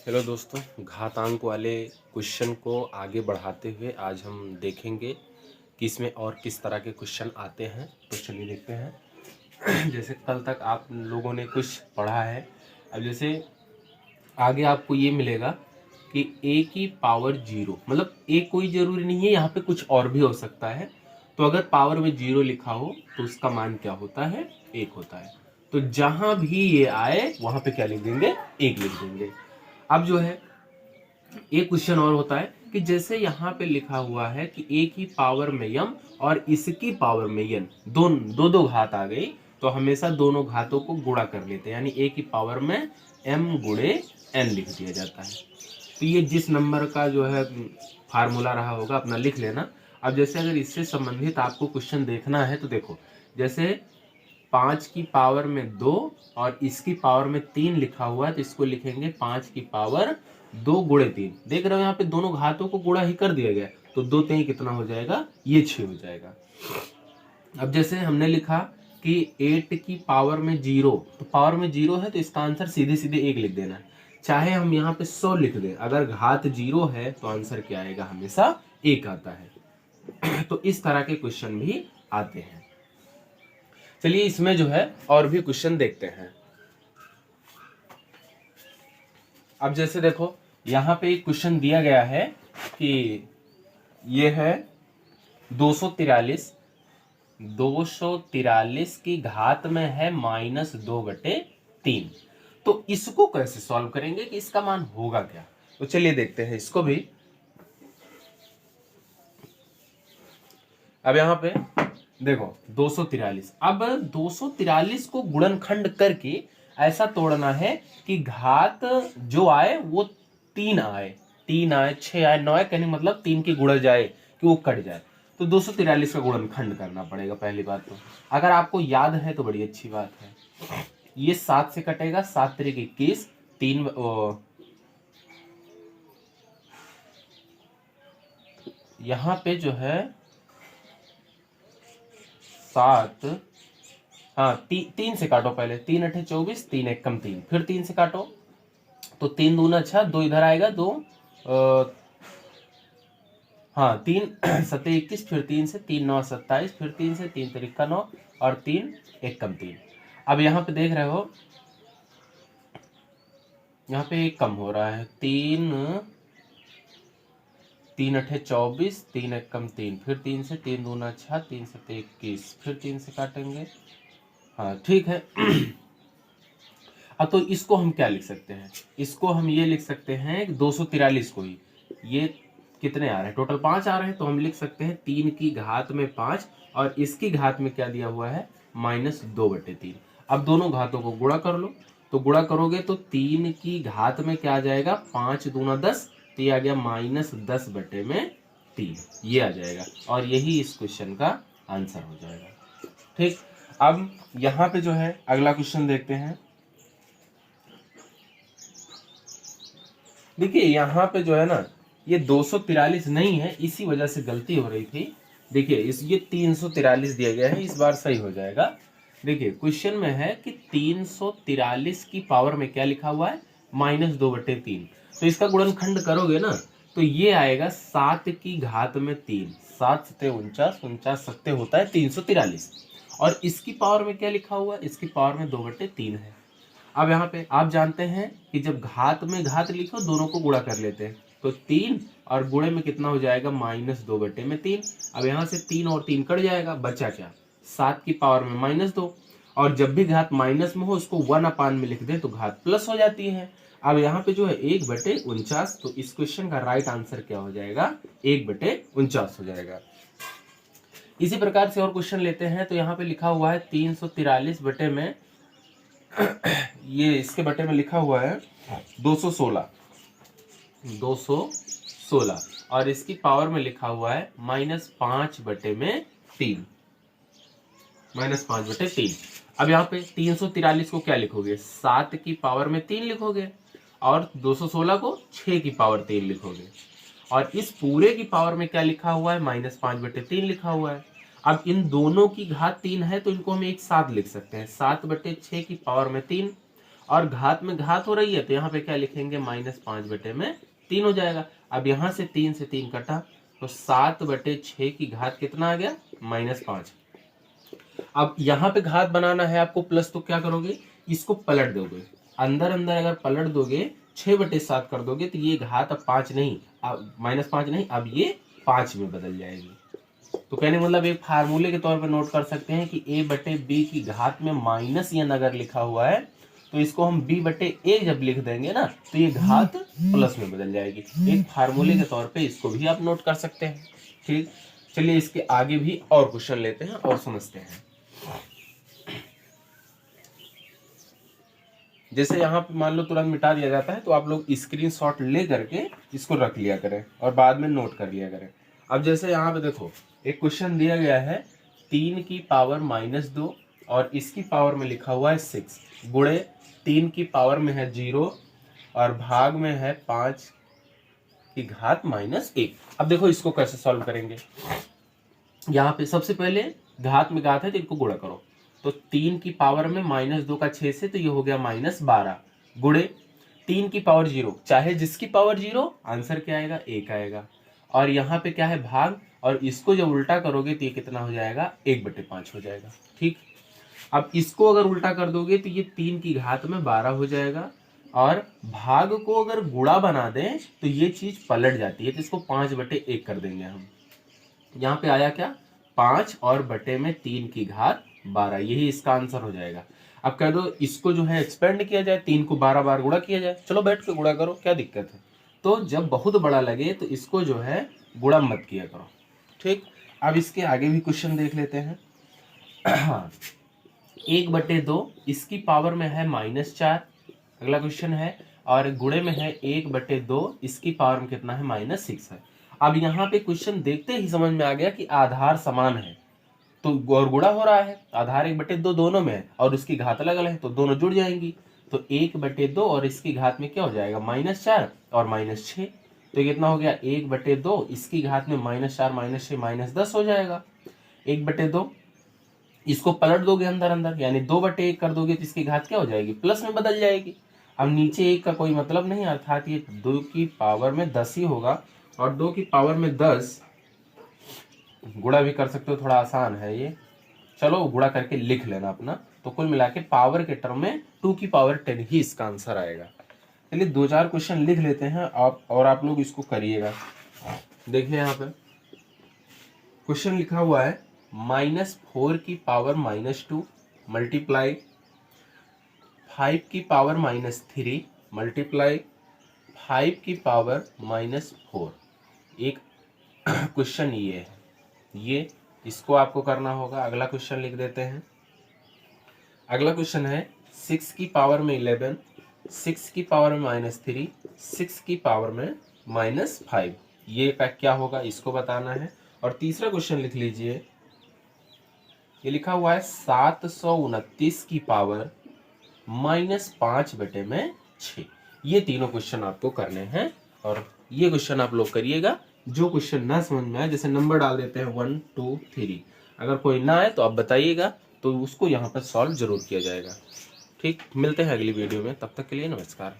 चलो दोस्तों, घातांक वाले क्वेश्चन को आगे बढ़ाते हुए आज हम देखेंगे कि इसमें और किस तरह के क्वेश्चन आते हैं। तो चलिए देखते हैं। जैसे कल तक आप लोगों ने कुछ पढ़ा है, अब जैसे आगे आपको ये मिलेगा कि a की पावर 0, मतलब a कोई ज़रूरी नहीं है, यहाँ पे कुछ और भी हो सकता है। तो अगर पावर में 0 लिखा हो तो उसका मान क्या होता है? 1 होता है। तो जहां भी ये आए वहां पे क्या लिख देंगे? 1 लिख देंगे। अब जो है एक क्वेश्चन और होता है कि जैसे यहाँ पे लिखा हुआ है कि a की पावर में m और इसकी पावर में n, दो घात आ गई, तो हमेशा दोनों घातों को गुणा कर लेते हैं, यानी a की पावर में m गुणे n लिख दिया जाता है। तो ये जिस नंबर का जो है फार्मूला रहा होगा अपना लिख लेना। अब जैसे अगर इससे संबंधित आपको क्वेश्चन देखना है तो देखो, जैसे 5 की पावर में 2 और इसकी पावर में 3 लिखा हुआ है, तो इसको लिखेंगे 5 की पावर 2 गुणे 3। देख रहे हो यहाँ पे दोनों घातों को गुणा ही कर दिया गया, तो 2 3 कितना हो जाएगा? ये 6 हो जाएगा। अब जैसे हमने लिखा कि 8 की पावर में 0, तो पावर में 0 है तो इसका आंसर सीधे सीधे 1 लिख देना है। चाहे हम यहाँ पे 100 लिख दें, अगर घात 0 है तो आंसर क्या आएगा? हमेशा 1 आता है। तो इस तरह के क्वेश्चन भी आते हैं। चलिए इसमें जो है और भी क्वेश्चन देखते हैं। अब जैसे देखो यहाँ पे एक क्वेश्चन दिया गया है कि ये है 243 की घात में है -2/3। तो इसको कैसे सॉल्व करेंगे कि इसका मान होगा क्या? तो चलिए देखते हैं इसको भी। अब यहाँ पे देखो 243, अब 243 को गुणनखंड करके ऐसा तोड़ना है कि घात जो आए वो 3 आए, 3 आए, 6 आए, 9 आए, कहने मतलब 3 की गुणा जाए कि वो कट जाए। तो 243 का गुणनखंड करना पड़ेगा पहली बात। तो अगर आपको याद है तो बड़ी अच्छी बात है। ये 7 से कटेगा, 7 3 21, 3 यहाँ पे जो है 7, हाँ 3 से काटो पहले, 3 8 24, 3 1 कम 3, फिर 3 से काटो तो 3 दूना 6, 2 इधर आएगा 2, हाँ 3 7 21, फिर 3 से 3 9 27, फिर 3 से 3 3 9 और 3 1 कम 3। अब यहाँ पे देख रहे हो यहाँ पे एक कम हो रहा है, 3 3 8 24, 3 1 कम 3, फिर 3 से 3 दूना 6, 3 7 21, फिर 3 से काटेंगे, हाँ ठीक है। अब तो इसको हम क्या लिख सकते हैं? इसको हम ये लिख सकते हैं 243 को ही, ये कितने आ रहे हैं? टोटल 5 आ रहे हैं, तो हम लिख सकते हैं 3 की घात में 5 और इसकी घात में क्या दिया हुआ है? -2/3। अब दोनों घातों को गुणा कर लो, तो गुणा करोगे तो 3 की घात में क्या आ जाएगा? 5 दूना 10, तो ये आ गया -10/3, ये आ जाएगा और यही इस क्वेश्चन का आंसर हो जाएगा। ठीक, अब यहाँ पे जो है अगला क्वेश्चन देखते हैं। देखिए यहाँ पे जो है ना, ये 243 नहीं है, इसी वजह से गलती हो रही थी। देखिए ये 343 दिया गया है, इस बार सही हो जाएगा। देखिए क्वेश्चन में है कि 343 की पावर में क्या लिखा हुआ है? -2/3। तो इसका गुणनखंड करोगे ना तो ये आएगा 7 की घात में 3, 7 7 49, 49 7 होता है 343, और इसकी पावर में क्या लिखा हुआ है? इसकी पावर में 2/3 है। अब यहाँ पे आप जानते हैं कि जब घात में घात लिखो दोनों को गुणा कर लेते हैं, तो 3 और गुणे में कितना हो जाएगा? -2/3। अब यहाँ से 3 और 3 कट जाएगा, बचा क्या? 7 की पावर में -2, और जब भी घात माइनस में हो उसको 1/, में लिख दे तो घात प्लस हो जाती है। अब यहाँ पे जो है 1/49, तो इस क्वेश्चन का राइट आंसर क्या हो जाएगा? 1/49 हो जाएगा। इसी प्रकार से और क्वेश्चन लेते हैं। तो यहाँ पे लिखा हुआ है 343 बटे में, ये इसके बटे में लिखा हुआ है 216, और इसकी पावर में लिखा हुआ है -5/3, -5/3। अब यहाँ पे 343 को क्या लिखोगे? 7 की पावर में 3 लिखोगे, और 216 को 6 की पावर 3 लिखोगे, और इस पूरे की पावर में क्या लिखा हुआ है? -5/3 लिखा हुआ है। अब इन दोनों की घात 3 है तो इनको हम एक साथ लिख सकते हैं, 7/6 की पावर में 3, और घात में घात हो रही है तो यहाँ पे क्या लिखेंगे, -5/3 हो जाएगा। अब यहाँ से 3 कटा तो 7/6 की घात कितना आ गया, -5। अब यहाँ पे घात बनाना है आपको प्लस, तो क्या करोगे, इसको पलट दोगे, अंदर अंदर अगर पलट दोगे 6/7 कर दोगे तो ये घात अब 5 नहीं, अब -5 नहीं, अब ये 5 में बदल जाएगी। तो कहने मतलब एक फार्मूले के तौर पर नोट कर सकते हैं कि a/b की घात में -n अगर लिखा हुआ है तो इसको हम b/a जब लिख देंगे ना तो ये घात प्लस में बदल जाएगी। एक फार्मूले के तौर पे इसको भी आप नोट कर सकते हैं। ठीक, चलिए इसके आगे भी और क्वेश्चन लेते हैं और समझते हैं। जैसे यहाँ पे मान लो तुरंत मिटा दिया जाता है तो आप लोग स्क्रीनशॉट ले करके इसको रख लिया करें और बाद में नोट कर लिया करें। अब जैसे यहाँ पे देखो एक क्वेश्चन दिया गया है 3 की पावर -2 और इसकी पावर में लिखा हुआ है 6 गुणे 3 की पावर में है 0 और भाग में है 5 की घात -1। अब देखो इसको कैसे सॉल्व करेंगे। यहाँ पे सबसे पहले घात में घात है तो इनको गुणा करो, तो 3 की पावर में -2 का 6 से तो ये हो गया -12 गुणे 3 की पावर 0, चाहे जिसकी पावर 0 आंसर क्या आएगा, 1 आएगा। और यहाँ पे क्या है, भाग, और इसको जब उल्टा करोगे तो ये कितना हो जाएगा, 1/5 हो जाएगा। ठीक, अब इसको अगर उल्टा कर दोगे तो ये 3 की घात में 12 हो जाएगा और भाग को अगर गुणा बना दें तो ये चीज पलट जाती है, तो इसको 5/1 कर देंगे हम। यहाँ पे आया क्या, 5 और बटे में 3 की घात 12, यही इसका आंसर हो जाएगा। अब कह दो इसको जो है एक्सपेंड किया जाए, 3 को 12 बार गुणा किया जाए, चलो बैठ के गुणा करो, क्या दिक्कत है। तो जब बहुत बड़ा लगे तो इसको जो है गुणा मत किया करो। ठीक, अब इसके आगे भी क्वेश्चन देख लेते हैं। 1/2 इसकी पावर में है -4, अगला क्वेश्चन है, और गुणे में है 1/2 इसकी पावर में कितना है, -6 है। अब यहाँ पे क्वेश्चन देखते ही समझ में आ गया कि आधार समान है तो और गुणा हो रहा है, आधार 1/2 दोनों में है और उसकी घात अलग अलग है तो दोनों जुड़ जाएंगी, तो 1/2 और इसकी घात में क्या हो जाएगा, -4 और -6, तो कितना हो गया, 1/2 इसकी घात में -4 -6 -10 हो जाएगा। 1/2 इसको पलट दोगे अंदर अंदर, यानी 2/1 कर दोगे तो इसकी घात क्या हो जाएगी, प्लस में बदल जाएगी। अब नीचे 1 का कोई मतलब नहीं, अर्थात ये 2 की पावर में 10 ही होगा, और 2 की पावर में 10 गुणा भी कर सकते हो, थोड़ा आसान है ये, चलो गुणा करके लिख लेना अपना। तो कुल मिला के पावर के टर्म में 2 की पावर 10 ही इसका आंसर आएगा। चलिए 2-4 क्वेश्चन लिख लेते हैं आप लोग इसको करिएगा। देखिए यहाँ पे क्वेश्चन लिखा हुआ है -4 की पावर -2 मल्टीप्लाई 5 की पावर -3 मल्टीप्लाई 5 की पावर -4। एक क्वेश्चन ये है, ये इसको आपको करना होगा। अगला क्वेश्चन लिख देते हैं। अगला क्वेश्चन है 6 की पावर में 11 6 की पावर में -3 6 की पावर में -5, ये का क्या होगा इसको बताना है। और तीसरा क्वेश्चन लिख लीजिए, ये लिखा हुआ है 729 की पावर -5/6। ये तीनों क्वेश्चन आपको करने हैं और ये क्वेश्चन आप लोग करिएगा। जो क्वेश्चन ना समझ में आए, जैसे नंबर डाल देते हैं 1 2 3, अगर कोई ना आए तो आप बताइएगा, तो उसको यहाँ पर सॉल्व जरूर किया जाएगा। ठीक, मिलते हैं अगली वीडियो में, तब तक के लिए नमस्कार।